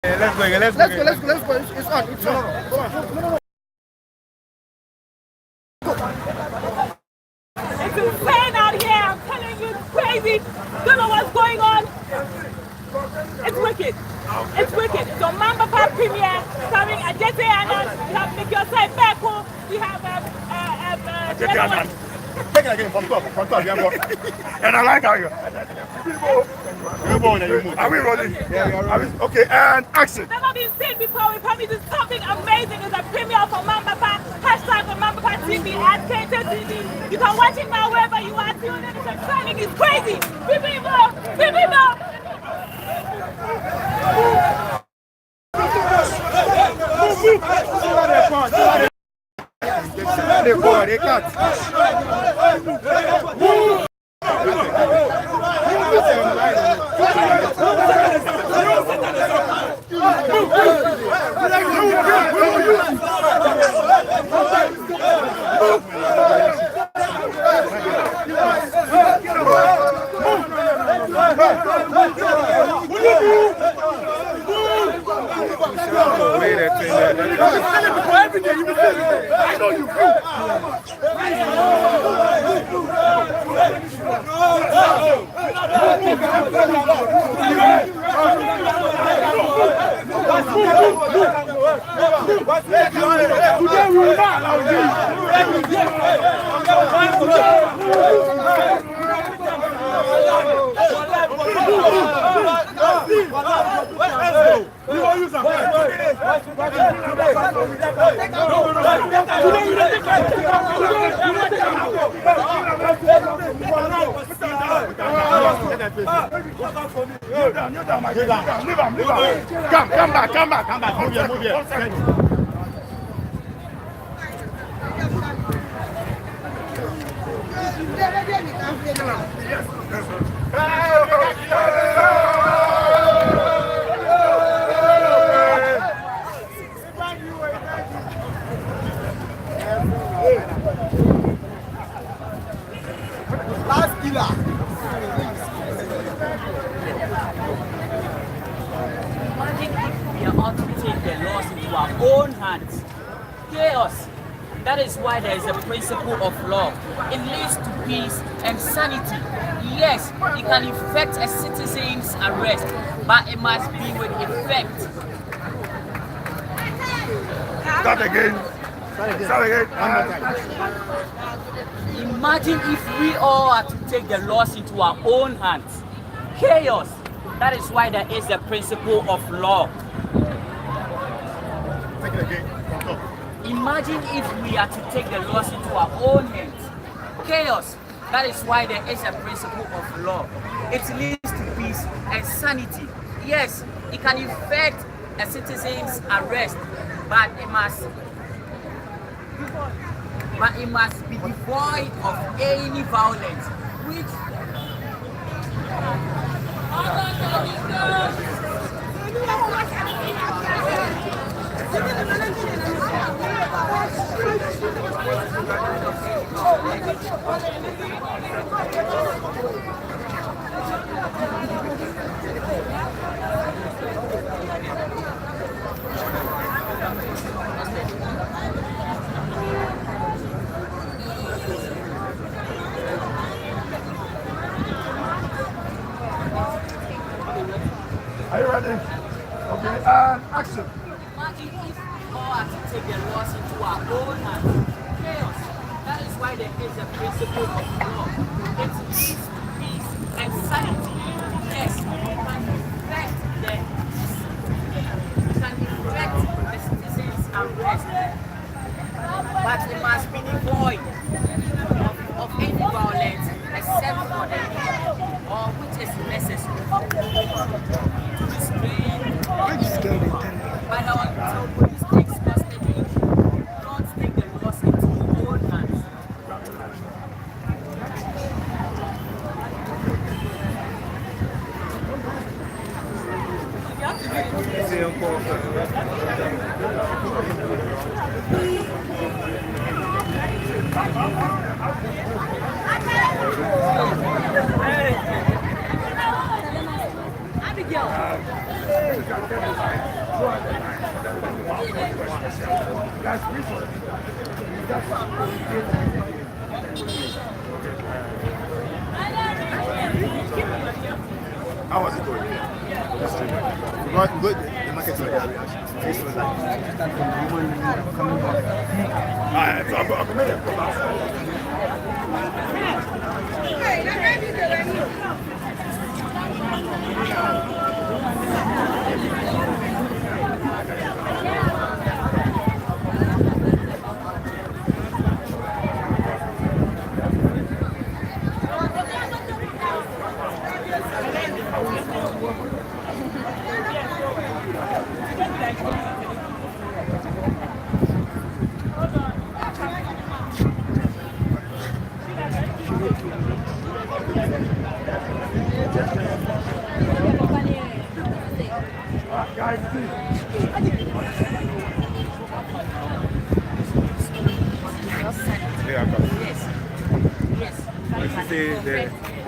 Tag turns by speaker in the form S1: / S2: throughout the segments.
S1: Let's go. It's on. It's on.
S2: It's insane out here. I'm telling you, it's crazy. Don't know what's going on. It's wicked. It's wicked. So Mamba Pop Premier starring Ajete Anand. We have Mikio Beko. We have
S1: Take it again from top. And I like how you. Are we rolling? Yeah, we are rolling. Okay, and action.
S2: Never been seen before. We promise you something amazing. It's a premiere for Mamba Pop. Hashtag for Mamba Pop TV at KT TV. You can watch it now wherever you are. Tuned in. It's exciting. It's crazy. People.
S1: They cut. I know you Come back. Move here. Last killer.
S3: Imagine if we are out to take the laws into our own hands. Chaos. That is why there is a principle of law. It leads to peace and sanity. Yes, it can effect a citizen's arrest, but it must be with effect.
S1: Start again.
S3: Imagine if we all are to take the laws into our own hands. Chaos. That is why there is a principle of law.
S1: Take it again.
S3: Imagine if we are to take the laws into our own hands. Chaos. That is why there is a principle of law. It leads to peace and sanity. Yes, it can effect a citizen's arrest, but it must be devoid of any violence, which
S1: Are you ready? Okay, and action.
S3: Imagine if we all are to take the laws into our own hands. Chaos. That is why there is a principle of law. It leads to peace and sanity. Yes, it can effect the citizen's arrest, but it must be devoid of any violence except for the need or which is necessary to restrain. But until police takes custody, don't take the laws into your own hands.
S2: Abigail.
S1: How was it going? Good. The market was there. This was like. Alright, so I'll come here.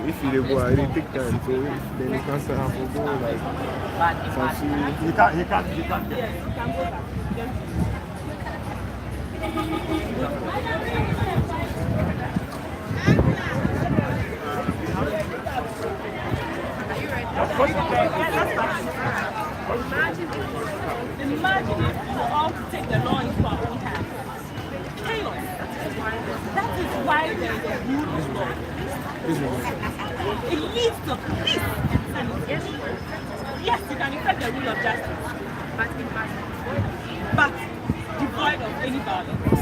S4: If you go, it take time. So then you can't start have to go like
S1: He can't get.
S2: Yes, you can go back. Imagine if we all take the law into our own hands. Chaos. That is why there is a rule of law. It leads to peace and sanity. Yes, you can effect the rule of justice, but devoid of any violence.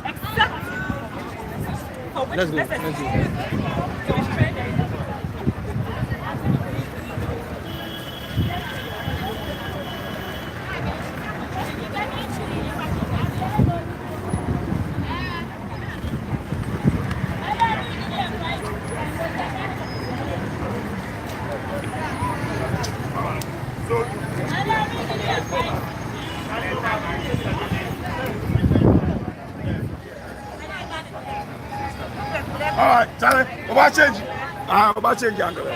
S2: Except for which necessity. So it's very
S1: All right, Charlie, what change? What change, Uncle?